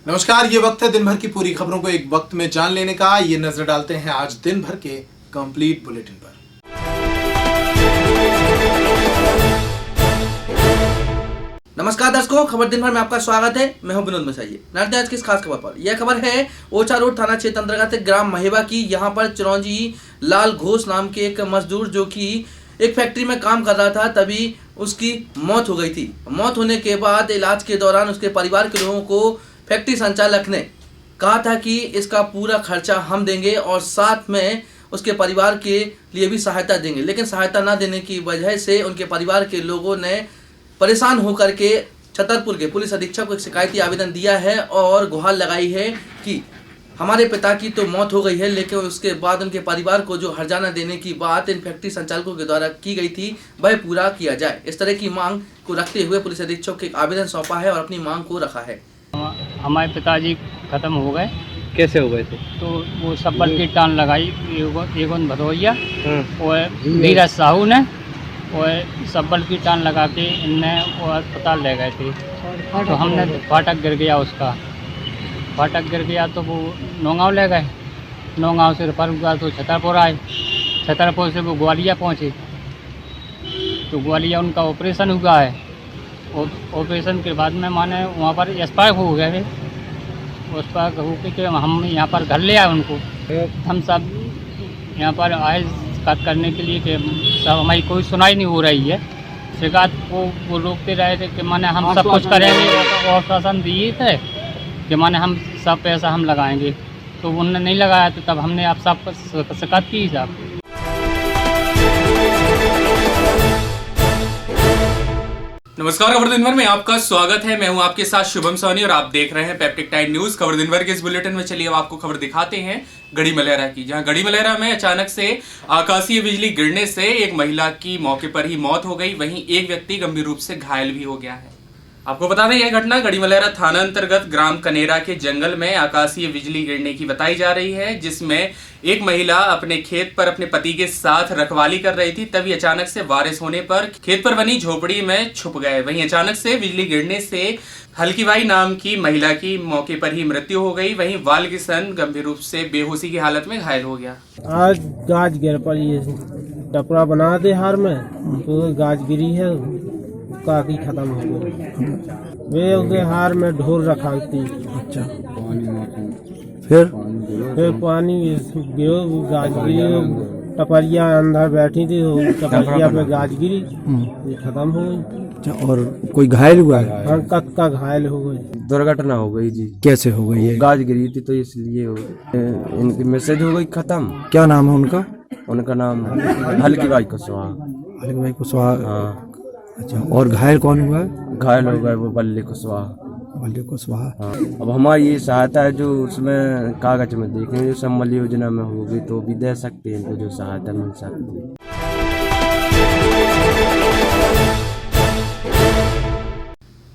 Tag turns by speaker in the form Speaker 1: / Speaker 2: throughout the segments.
Speaker 1: नमस्कार, ये वक्त है दिन भर की पूरी खबरों को एक वक्त में जान लेने का। ये नजर डालते हैं आज दिन भर के कंप्लीट बुलेटिन पर।
Speaker 2: नमस्कार दर्शकों, खबर दिन भर में आपका स्वागत है। मैं हूं विनोद मसाइये। नजर आज की इस खास खबर पर। यह खबर है ओछा रोड थाना क्षेत्र अंतर्गत ग्राम महेवा की। यहां पर चिरौंजी लाल घोष नाम के एक मजदूर जो कि एक फैक्ट्री में काम कर रहा था, तभी उसकी मौत हो गई थी। मौत होने के बाद इलाज के दौरान उसके परिवार के लोगों को फैक्ट्री संचालक ने कहा था कि इसका पूरा खर्चा हम देंगे और साथ में उसके परिवार के लिए भी सहायता देंगे, लेकिन सहायता ना देने की वजह से उनके परिवार के लोगों ने परेशान होकर के छतरपुर के पुलिस अधीक्षक को एक शिकायती आवेदन दिया है और गुहार लगाई है कि हमारे पिता की तो मौत हो गई है, लेकिन उसके बाद उनके परिवार को जो हर्जाना देने की बात इन फैक्ट्री संचालकों के द्वारा की गई थी वह पूरा किया जाए। इस तरह की मांग को रखते हुए पुलिस अधीक्षक को एक आवेदन सौंपा है और अपनी मांग को रखा है।
Speaker 3: हमारे पिताजी खत्म हो गए।
Speaker 4: कैसे हो गए थे?
Speaker 3: तो वो सब्बल की टान लगाई एगोन भदौइया और नीरज साहू ने और सब्बल की टान लगा के इनने वो अस्पताल ले गए थे। तो हमने फाटक गिर गया, उसका फाटक गिर गया तो वो नौगांव ले गए। नौगांव से रेफर हुआ तो छतरपुर आए। छतरपुर से वो ग्वालियर पहुँचे तो ग्वालियर उनका ऑपरेशन हुआ है। ऑपरेशन के बाद में माने वहाँ पर एक्सपायर हो गए थे। एक्सपायर हो के हम यहाँ पर घर ले आए उनको। हम सब यहाँ पर आए शिकायत करने के लिए कि सब हमारी कोई सुनाई नहीं हो रही है। शिकायत को वो रोकते रहे थे कि माने हम सब कुछ करेंगे और शासन दिए थे कि माने हम सब पैसा हम लगाएंगे, तो उन्होंने नहीं लगाया। तो तब हमने आप सब शिकायत की साहब।
Speaker 5: नमस्कार, खबर दिन भर में आपका स्वागत है। मैं हूं आपके साथ शुभम सोनी और आप देख रहे हैं पेप्टिक टाइम न्यूज। खबर दिन भर के इस बुलेटिन में चलिए अब आपको खबर दिखाते हैं गढ़ी मलहरा की, जहां गढ़ी मलहरा में अचानक से आकाशीय बिजली गिरने से एक महिला की मौके पर ही मौत हो गई, वहीं एक व्यक्ति गंभीर रूप से घायल भी हो गया है। आपको बता दें यह घटना गढ़ी मलहरा थाना अंतर्गत ग्राम कनेरा के जंगल में आकाशीय बिजली गिरने की बताई जा रही है, जिसमें एक महिला अपने खेत पर अपने पति के साथ रखवाली कर रही थी। तभी अचानक से बारिश होने पर खेत पर बनी झोपड़ी में छुप गए। वहीं अचानक से बिजली गिरने से हल्कीबाई नाम की महिला की मौके पर ही मृत्यु हो गई, वहीं बाल किशन गंभीर रूप से बेहोशी की हालत में घायल हो गया।
Speaker 6: आज गाज गिर पड़ी है, टपरा बना दे हार में तो गाज गिरी है, काकी खत्म हो गई। वे उसके हार में ढोर रखा थी। अच्छा, फिर पानी गिरो, गाज गिरी। टपरिया अंदर बैठी थी, टपरिया पे गाज गिरी, खत्म हो गई।
Speaker 4: अच्छा, और कोई घायल हुआ है?
Speaker 6: हाँ, का घायल हो गई।
Speaker 4: दुर्घटना हो गई जी। कैसे हो गई है? गाज गिरी थी तो इसलिए इनकी मैसेज हो गई खत्म। क्या नाम है उनका? उनका नाम हल्कीबाई कुशवाहा। हल्कीबाई कुशवाहा, हाँ। अच्छा, और घायल कौन हुआ है? घायल हो गए वो बल्ले कुशवाहा। बल्ले कुशवाहा, हाँ। अब हमारी ये सहायता है जो उसमें कागज में देखेंगे, जो सम्मल योजना में होगी तो भी दे सकते हैं, तो जो सहायता मिल सकती है।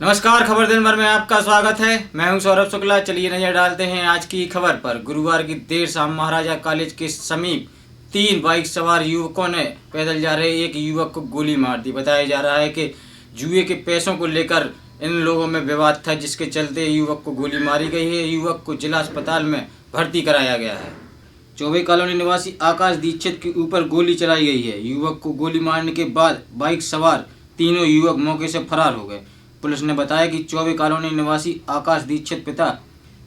Speaker 7: नमस्कार, खबर दिन भर में आपका स्वागत है। मैं हूं सौरभ शुक्ला। चलिए नजर डालते हैं आज की खबर पर। गुरुवार की देर शाम महाराजा कॉलेज के समीप 3 बाइक सवार युवकों ने पैदल जा रहे एक युवक को गोली मार दी। बताया जा रहा है कि जुए के पैसों को लेकर इन लोगों में विवाद था, जिसके चलते युवक को गोली मारी गई है। युवक को जिला अस्पताल में भर्ती कराया गया है। चौबे कॉलोनी निवासी आकाश दीक्षित के ऊपर गोली चलाई गई है। युवक को गोली मारने के बाद बाइक सवार तीनों युवक मौके से फरार हो गए। पुलिस ने बताया कि चौबे कॉलोनी निवासी आकाश दीक्षित पिता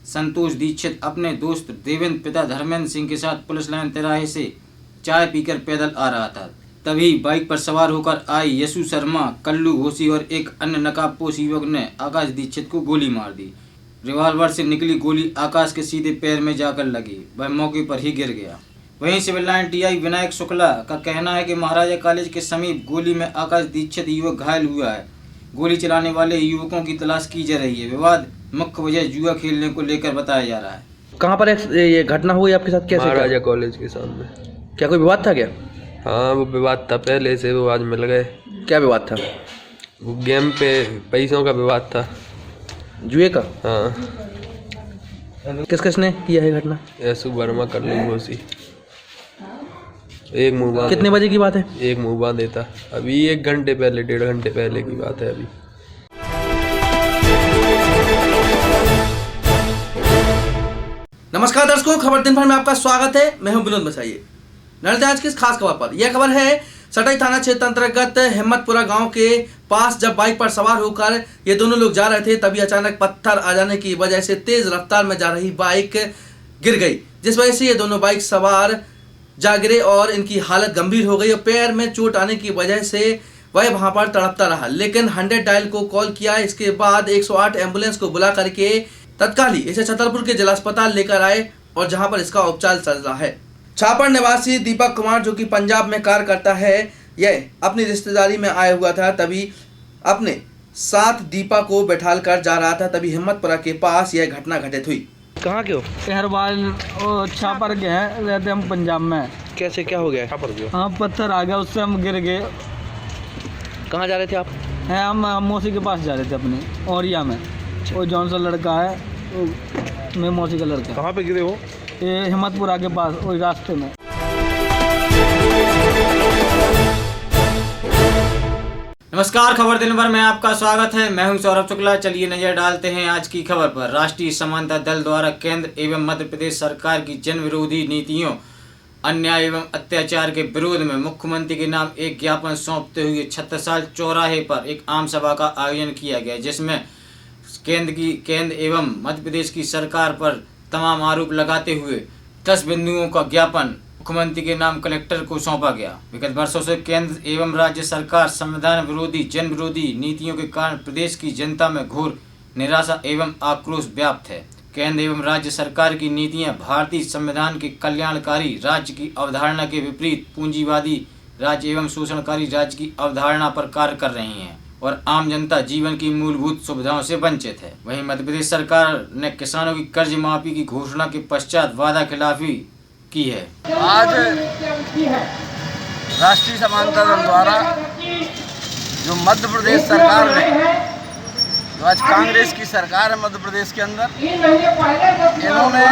Speaker 7: संतोष दीक्षित अपने दोस्त देवेंद्र पिता धर्मेंद्र सिंह के साथ पुलिस लाइन तिराहे से चाय पीकर पैदल आ रहा था। तभी बाइक पर सवार होकर आए यशु शर्मा, कल्लू घोसी और एक अन्य नकाबपोश युवक ने आकाश दीक्षित को गोली मार दी। रिवॉल्वर से निकली गोली आकाश के सीधे पैर में जाकर लगी, वह मौके पर ही गिर गया। वहीं civil line TI Vinayak Shukla का कहना है कि महाराजा कॉलेज के समीप गोली में आकाश दीक्षित युवक घायल हुआ है। गोली चलाने वाले युवकों की तलाश की जा रही है। विवाद मुख्य वजह जुआ खेलने को लेकर बताया जा रहा है।
Speaker 2: कहाँ पर ये घटना हुई आपके साथ? कैसे?
Speaker 8: महाराजा कॉलेज के सामने।
Speaker 2: क्या कोई विवाद था क्या?
Speaker 8: हाँ, वो विवाद था पहले से, वो आज मिल गए।
Speaker 2: क्या विवाद था?
Speaker 8: वो गेम पे पैसों का विवाद था,
Speaker 2: जुए का।
Speaker 8: हाँ।
Speaker 2: किस किसने किया है घटना?
Speaker 8: यशु वर्मा, कल्लू घोसी। एक मुँह बांध।
Speaker 2: कितने बजे की बात है?
Speaker 8: एक मुँह बांधे था, अभी 1 घंटे पहले, 1.5 घंटे पहले की बात है अभी।
Speaker 2: नमस्कार दर्शकों, खबर दिन भर में आपका स्वागत है। मैं हूं विनोद मसाइये। नजर आज की इस खास खबर पर। यह खबर है सटाई थाना क्षेत्र अंतर्गत हिम्मतपुरा गांव के पास। जब बाइक पर सवार होकर ये दोनों लोग जा रहे थे, तभी अचानक पत्थर आ जाने की वजह से तेज रफ्तार में जा रही बाइक गिर गई, जिस वजह से ये दोनों बाइक सवार जा गिरे और इनकी हालत गंभीर हो गई और पैर में चोट आने की वजह से वह वहां पर तड़पता रहा। लेकिन 100 डायल को कॉल किया। इसके बाद 108 एम्बुलेंस को बुला करके तत्काल ही इसे छतरपुर के जिला अस्पताल लेकर आए और जहां पर इसका उपचार चल रहा है। छापर निवासी दीपक कुमार, जो कि पंजाब में कार्य करता है, यह अपनी रिश्तेदारी में आया हुआ था। तभी अपने साथ दीपा को बैठाल कर जा रहा था, तभी हिम्मतपुरा के पास यह घटना घटित हुई।
Speaker 9: कहाँ के हो?
Speaker 6: शहरबाज छापर के हैं, रहते हम पंजाब में।
Speaker 9: कैसे, क्या हो गया? छापर गए?
Speaker 6: हाँ, पत्थर आ गया, उससे हम गिर गए।
Speaker 9: कहाँ जा रहे थे आप?
Speaker 6: हैं हम मौसी के पास जा रहे थे अपने औरिया में। वो जौन सा लड़का है, वो मेरे मौसी का लड़का।
Speaker 9: कहाँ पे गिरे हो?
Speaker 6: ये हिम्मतपुरा के पास, वही रास्ते में।
Speaker 7: नमस्कार, खबर दिन भर में आपका स्वागत है। मैं हूं सौरभ शुक्ला। चलिए नजर डालते हैं आज की खबर पर। राष्ट्रीय समानता दल द्वारा केंद्र एवं मध्य प्रदेश सरकार की जन विरोधी नीतियों, अन्याय एवं अत्याचार के विरोध में मुख्यमंत्री के नाम एक ज्ञापन सौंपते हुए छत्रसाल चौराहे पर एक आम सभा का आयोजन किया गया, जिसमें केंद्र एवं मध्य प्रदेश की सरकार पर तमाम आरोप लगाते हुए 10 बिंदुओं का ज्ञापन मुख्यमंत्री के नाम कलेक्टर को सौंपा गया। विगत वर्षों से केंद्र एवं राज्य सरकार संविधान विरोधी जन विरोधी नीतियों के कारण प्रदेश की जनता में घोर निराशा एवं आक्रोश व्याप्त है। केंद्र एवं राज्य सरकार की नीतियां भारतीय संविधान के कल्याणकारी राज्य की अवधारणा के विपरीत पूंजीवादी राज्य एवं शोषणकारी राज्य की अवधारणा पर कार्य कर रही हैं और आम जनता जीवन की मूलभूत सुविधाओं से वंचित है। वहीं मध्य प्रदेश सरकार ने किसानों की कर्ज माफी की घोषणा के पश्चात वादा खिलाफी की है।
Speaker 10: आज राष्ट्रीय समानता दल द्वारा जो मध्य प्रदेश सरकार ने, जो आज कांग्रेस की सरकार है मध्य प्रदेश के अंदर, इन्होंने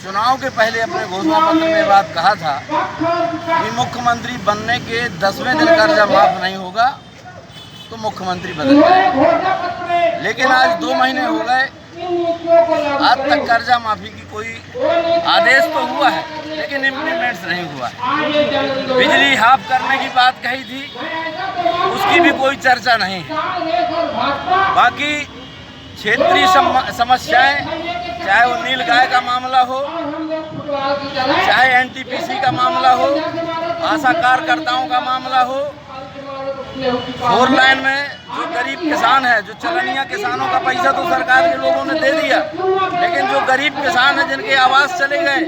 Speaker 10: चुनाव के पहले अपने घोषणा पत्र में बात कहा था कि मुख्यमंत्री बनने के 10वें दिन कर्जा माफ नहीं होगा तो मुख्यमंत्री बदल जाएगा। लेकिन आज 2 महीने हो गए, आज तक कर्जा माफी की कोई आदेश तो हुआ है लेकिन इम्प्लीमेंट्स नहीं हुआ है। बिजली हाफ करने की बात कही थी, उसकी भी कोई चर्चा नहीं है। बाकी क्षेत्रीय समस्याएं, चाहे वो नीलगाय का मामला हो, चाहे एनटीपीसी का मामला हो, आशा कार्यकर्ताओं का मामला हो, 4 लाइन में जो गरीब किसान है, जो चलनिया किसानों का पैसा तो सरकार के लोगों ने दे दिया, लेकिन जो गरीब किसान है जिनके आवास चले गए,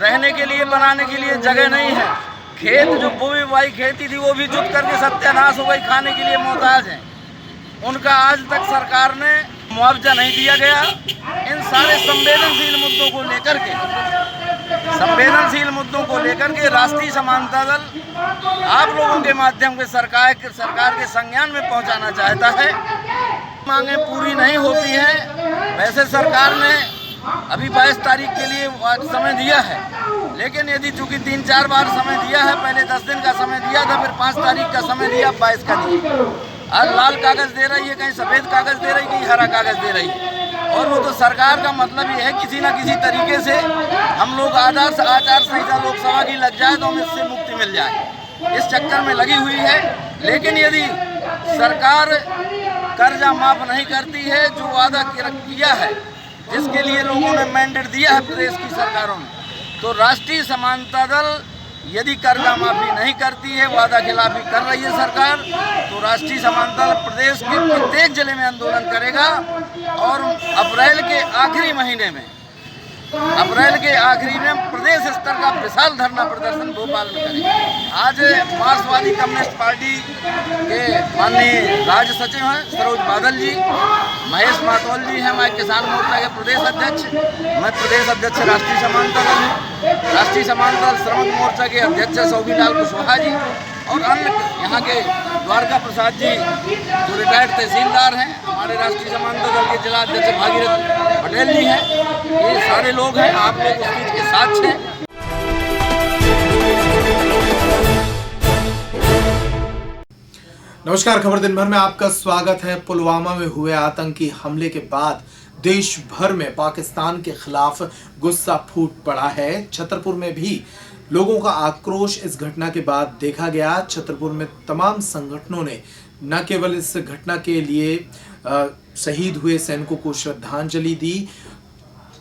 Speaker 10: रहने के लिए बनाने के लिए जगह नहीं है, खेत जो बोई बुआई खेती थी वो भी जुट करके सत्यानाश हो गई, खाने के लिए मोहताज हैं, उनका आज तक सरकार ने मुआवजा नहीं दिया गया। इन सारे संवेदनशील मुद्दों को लेकर के राष्ट्रीय समानता दल आप लोगों के माध्यम से सरकार के संज्ञान में पहुंचाना चाहता है। मांगें पूरी नहीं होती हैं। वैसे सरकार ने अभी 22 तारीख के लिए समय दिया है, लेकिन यदि चूंकि 3-4 बार समय दिया है, पहले 10 दिन का समय दिया था, फिर 5 तारीख का समय दिया, 22 का दिया। आज लाल कागज दे रही है, कहीं सफ़ेद कागज दे रही है, कहीं हरा कागज दे रही है। और वो तो सरकार का मतलब ये है किसी न किसी तरीके से हम लोग आचार संहिता लोकसभा की लग जाए तो हमें इससे मुक्ति मिल जाए, इस चक्कर में लगी हुई है। लेकिन यदि सरकार कर्जा माफ नहीं करती है, जो वादा किया है, जिसके लिए लोगों ने मैंडेट दिया है प्रदेश की सरकारों ने, तो राष्ट्रीय समानता दल यदि कर्जा माफी नहीं करती है, वादा खिलाफी कर रही है सरकार, तो राष्ट्रीय समानता दल प्रदेश के प्रत्येक जिले में आंदोलन करेगा और अप्रैल के आखिरी महीने में प्रदेश स्तर का विशाल धरना प्रदर्शन भोपाल में करेंगे। आज मार्क्सवादी कम्युनिस्ट पार्टी के माननीय राज्य सचिव हैं सरोज बादल जी, महेश मातोल जी हैं, मैं किसान मोर्चा के प्रदेश अध्यक्ष, मैं प्रदेश अध्यक्ष राष्ट्रीय समानता दल हूँ। राष्ट्रीय समानता दल श्रमिक मोर्चा के अध्यक्ष सौगीलाल कुशवाहा जी और अन्य यहाँ के द्वारका प्रसाद जी जो रिटायर्ड तहसीलदार हैं, हमारे राष्ट्रीय समानता दल के जिला अध्यक्ष भागीरथ पटेल जी हैं, ये सारे लोग हैं। आप लोग इस चीज़ के साथ हैं।
Speaker 1: नमस्कार, खबर दिन भर में आपका स्वागत है। पुलवामा में हुए आतंकी हमले के बाद देश भर में पाकिस्तान के खिलाफ गुस्सा फूट पड़ा है। छतरपुर में भी लोगों का आक्रोश इस घटना के बाद देखा गया। छतरपुर में तमाम संगठनों ने न केवल इस घटना के लिए शहीद हुए सैनिकों को श्रद्धांजलि दी,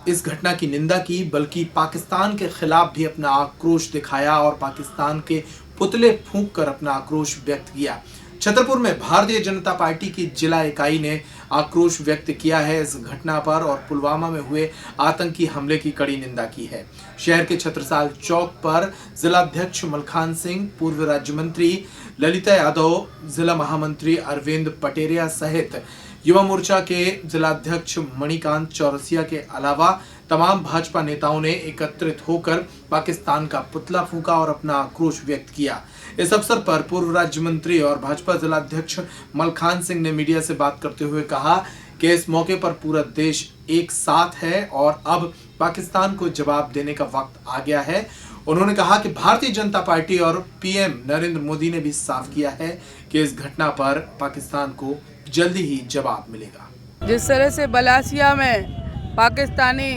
Speaker 1: इस घटना की निंदा की, बल्कि पाकिस्तान के खिलाफ भी अपना आक्रोश दिखाया और पाकिस्तान के पुतले फूंक कर अपना आक्रोश व्यक्त किया। छतरपुर में भारतीय जनता पार्टी की जिला इकाई ने आक्रोश व्यक्त किया है इस घटना पर और पुलवामा में हुए आतंकी हमले की कड़ी निंदा की है। शहर के छत्रसाल चौक पर जिलाध्यक्ष मलखान सिंह, पूर्व राज्य मंत्री ललिता यादव, जिला महामंत्री अरविंद पटेरिया सहित युवा मोर्चा के जिलाध्यक्ष मणिकांत चौरसिया के अलावा तमाम भाजपा नेताओं ने एकत्रित होकर पाकिस्तान का पुतला फूंका और अपना आक्रोश व्यक्त किया। इस अवसर पर पूर्व राज्य मंत्री और भाजपा जिलाध्यक्ष मलखान सिंह ने मीडिया से बात करते हुए कहा कि इस मौके पर पूरा देश एक साथ है और अब पाकिस्तान को जवाब देने का वक्त आ गया है। उन्होंने कहा कि भारतीय जनता पार्टी और पीएम नरेंद्र मोदी ने भी साफ किया है कि इस घटना पर पाकिस्तान को जल्दी ही जवाब मिलेगा।
Speaker 11: जिस तरह से बलासिया में पाकिस्तानी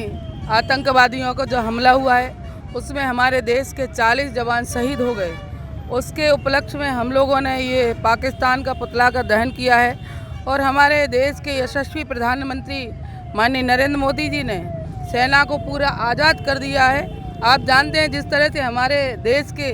Speaker 11: आतंकवादियों को जो हमला हुआ है उसमें हमारे देश के 40 जवान शहीद हो गए, उसके उपलक्ष्य में हम लोगों ने ये पाकिस्तान का पुतला का दहन किया है और हमारे देश के यशस्वी प्रधानमंत्री माननीय नरेंद्र मोदी जी ने सेना को पूरा आज़ाद कर दिया है। आप जानते हैं जिस तरह से हमारे देश के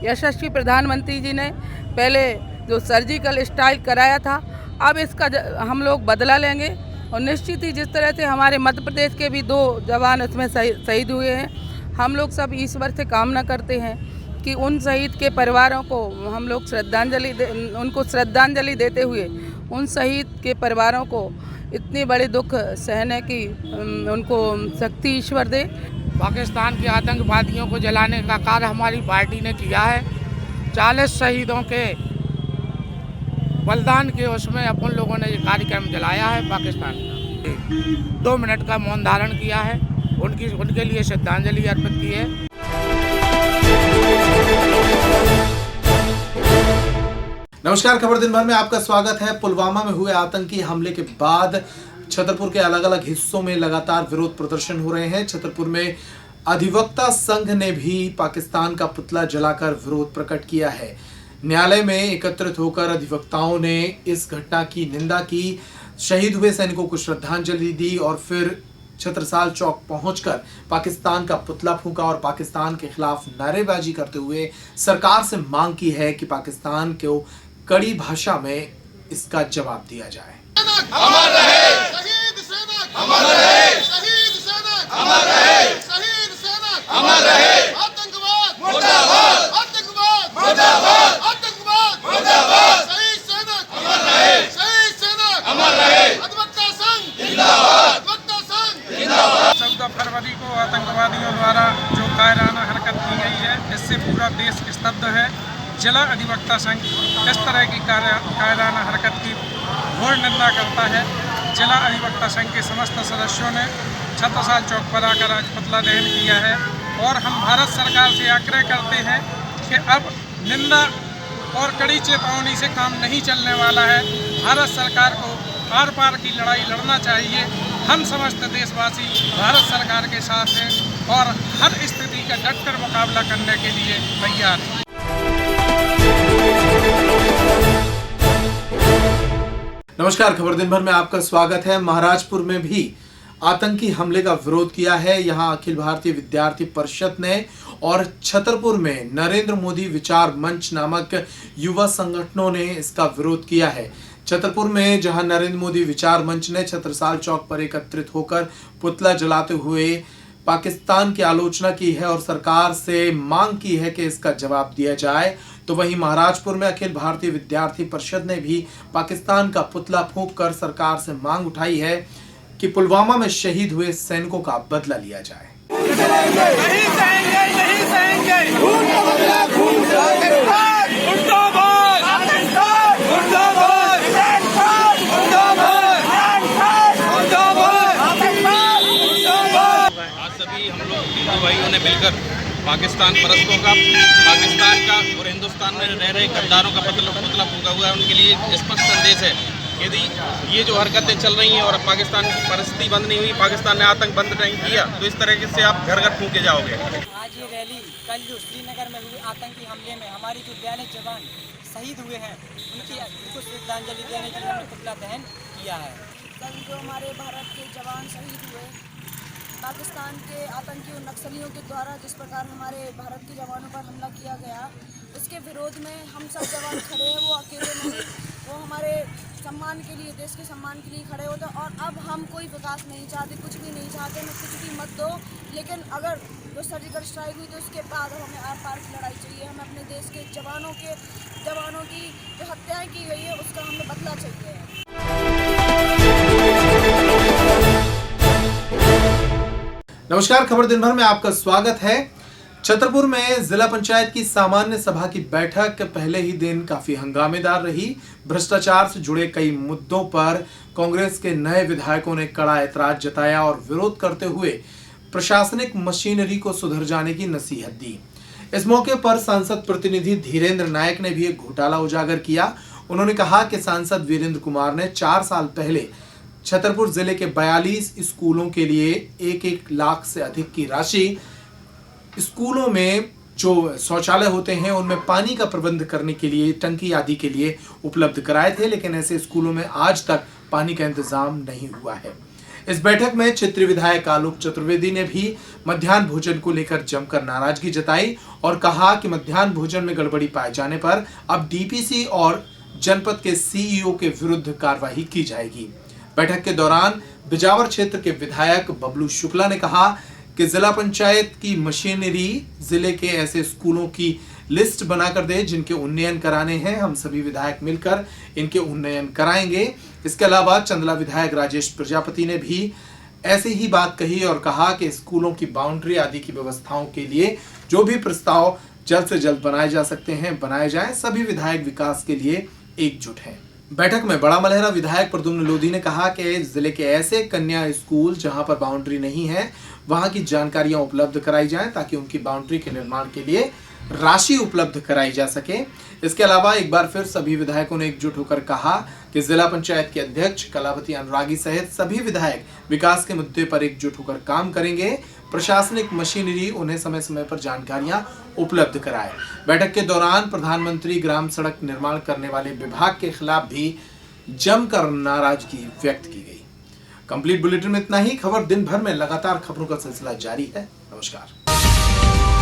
Speaker 11: यशस्वी प्रधानमंत्री जी ने पहले जो सर्जिकल स्ट्राइक कराया था, अब इसका हम लोग बदला लेंगे और निश्चित ही जिस तरह से हमारे मध्य प्रदेश के भी 2 जवान इसमें शहीद हुए हैं, हम लोग सब ईश्वर से कामना करते हैं कि उन शहीद के परिवारों को हम लोग उनको श्रद्धांजलि देते हुए उन शहीद के परिवारों को इतनी बड़े दुख सहने की उनको शक्ति ईश्वर दे।
Speaker 12: पाकिस्तान के आतंकवादियों को जलाने का कार्य हमारी पार्टी ने किया है। 40 शहीदों के बलिदान के उसमें अपन लोगों ने ये कार्यक्रम जलाया है। पाकिस्तान का 2 मिनट का मौन धारण किया है, उनके लिए श्रद्धांजलि अर्पित की है।
Speaker 1: नमस्कार, खबर दिन भर में आपका स्वागत है। पुलवामा में हुए आतंकी हमले के बाद छतरपुर के अलग अलग हिस्सों में लगातार विरोध प्रदर्शन हो रहे हैं। छतरपुर में अधिवक्ता संघ ने भी पाकिस्तान का पुतला जलाकर विरोध प्रकट किया है। न्यायालय में एकत्रित होकर अधिवक्ताओं ने इस घटना की निंदा की, शहीद हुए सैनिकों को श्रद्धांजलि दी और फिर छत्रसाल चौक पहुंचकर पाकिस्तान का पुतला फूंका और पाकिस्तान के खिलाफ नारेबाजी करते हुए सरकार से मांग की है कि पाकिस्तान को कड़ी भाषा में इसका जवाब दिया जाए।
Speaker 13: अमर रहे शहीद सैनिक, अमर रहे शहीद सैनिक, अमर रहे शहीद सैनिक, अमर रहे आतंकवाद मुर्दाबाद, आतंकवाद मुर्दाबाद, आतंकवाद मुर्दाबाद, शहीद सैनिक अमर रहे, शहीद सैनिक अमर रहे, अधिवक्ता संघ जिंदाबाद, अधिवक्ता संघ जिंदाबाद।
Speaker 14: 14 फरवरी को आतंकवादियों द्वारा जो कायराना हरकत की गई है, इससे पूरा देश स्तब्ध है। जिला अधिवक्ता संघ इस तरह की कायराना हरकत की घोर निंदा करता है। जिला अधिवक्ता संघ के समस्त सदस्यों ने छत्रसाल चौक पर आकर आज पुतला दहन किया है और हम भारत सरकार से आग्रह करते हैं कि अब निंदा और कड़ी चेतावनी से काम नहीं चलने वाला है। भारत सरकार को आर पार की लड़ाई लड़ना चाहिए। हम समस्त देशवासी भारत सरकार के साथ हैं और हर स्थिति का डटकर मुकाबला करने के लिए तैयार हैं।
Speaker 1: नमस्कार, खबर दिन भर में आपका स्वागत है। महाराजपुर में भी आतंकी हमले का विरोध किया है। यहां अखिल भारतीय विद्यार्थी परिषद ने और छतरपुर में नरेंद्र मोदी विचार मंच नामक युवा संगठनों ने इसका विरोध किया है। छतरपुर में जहां नरेंद्र मोदी विचार मंच ने छत्रसाल चौक पर एकत्रित होकर पुतला जलाते हुए पाकिस्तान की आलोचना की है और सरकार से मांग की है कि इसका जवाब दिया जाए, तो वहीं महाराजपुर में अखिल भारतीय विद्यार्थी परिषद ने भी पाकिस्तान का पुतला फूंककर सरकार से मांग उठाई है कि पुलवामा में शहीद हुए सैनिकों का बदला लिया जाए।
Speaker 15: भाइयों ने मिलकर पाकिस्तान परस्तों का, पाकिस्तान का और हिंदुस्तान में रह रहे गद्दारों का पुतला फूंका हुआ है। उनके लिए स्पष्ट संदेश है यदि ये जो हरकतें चल रही हैं और पाकिस्तान की परिस्थिति बंद नहीं हुई, पाकिस्तान ने आतंक बंद नहीं किया, तो इस तरीके से आप घर घर फूके जाओगे।
Speaker 16: आज ये रैली कल जो श्रीनगर में हुए आतंकी हमले में हमारे जो 42 जवान शहीद हुए हैं उनको श्रद्धांजलि देने के लिए हमने पुतला दहन किया है।
Speaker 17: कल जो हमारे भारत के जवान शहीद हुए पाकिस्तान के आतंकी और नक्सलियों के द्वारा, जिस प्रकार हमारे भारत के जवानों पर हमला किया गया, इसके विरोध में हम सब जवान खड़े हैं। वो अकेले नहीं, वो हमारे सम्मान के लिए, देश के सम्मान के लिए खड़े होते हैं। और अब हम कोई विकास नहीं चाहते, कुछ भी नहीं चाहते, हमें कुछ भी मत दो, लेकिन अगर जो सर्जिकल स्ट्राइक हुई तो उसके बाद हमें आर पार की लड़ाई चाहिए। हमें अपने देश के जवानों की जो हत्याएं की गई है उसका हमें बदला चाहिए।
Speaker 1: नमस्कार, खबर दिन भर में आपका स्वागत है। छतरपुर में जिला पंचायत की सामान्य सभा की बैठक पहले ही दिन काफी हंगामेदार रही। भ्रष्टाचार से जुड़े कई मुद्दों पर कांग्रेस के नए विधायकों ने कड़ा ऐतराज जताया और विरोध करते हुए प्रशासनिक मशीनरी को सुधर जाने की नसीहत दी। इस मौके पर सांसद प्रतिनिधि धीरेन्द्र नायक ने भी एक घोटाला उजागर किया। उन्होंने कहा कि सांसद वीरेंद्र कुमार ने 4 साल पहले छतरपुर जिले के 42 स्कूलों के लिए 1-1 लाख से अधिक की राशि स्कूलों में जो शौचालय होते हैं उनमें पानी का प्रबंध करने के लिए, टंकी आदि के लिए उपलब्ध कराए थे, लेकिन ऐसे स्कूलों में आज तक पानी का इंतजाम नहीं हुआ है। इस बैठक में क्षेत्रीय विधायक आलोक चतुर्वेदी ने भी मध्याह्न भोजन को लेकर जमकर नाराजगी जताई और कहा कि मध्याह्न भोजन में गड़बड़ी पाए जाने पर अब डीपीसी और जनपद के सीईओ के विरुद्ध कार्रवाई की जाएगी। बैठक के दौरान बिजावर क्षेत्र के विधायक बबलू शुक्ला ने कहा कि जिला पंचायत की मशीनरी जिले के ऐसे स्कूलों की लिस्ट बनाकर दे जिनके उन्नयन कराने हैं। हम सभी विधायक मिलकर इनके उन्नयन कराएंगे। इसके अलावा चंदला विधायक राजेश प्रजापति ने भी ऐसी ही बात कही और कहा कि स्कूलों की बाउंड्री आदि की व्यवस्थाओं के लिए जो भी प्रस्ताव जल्द से जल्द बनाए जा सकते हैं बनाए जाएं। सभी विधायक विकास के लिए एकजुट हैं। बैठक में बड़ा मलहरा विधायक प्रद्युम्न लोधी ने कहा कि जिले के ऐसे कन्या स्कूल जहां पर बाउंड्री नहीं है वहां की जानकारियां उपलब्ध कराई जाएं ताकि उनकी बाउंड्री के निर्माण के लिए राशि उपलब्ध कराई जा सके। इसके अलावा एक बार फिर सभी विधायकों ने एकजुट होकर कहा कि जिला पंचायत के अध्यक्ष कलावती अनुरागी सहित सभी विधायक विकास के मुद्दे पर एकजुट होकर काम करेंगे। प्रशासनिक मशीनरी उन्हें समय समय पर जानकारियां उपलब्ध कराए। बैठक के दौरान प्रधानमंत्री ग्राम सड़क निर्माण करने वाले विभाग के खिलाफ भी जमकर नाराजगी व्यक्त की गई। कंप्लीट बुलेटिन में इतना ही। खबर दिन भर में लगातार खबरों का सिलसिला जारी है। नमस्कार।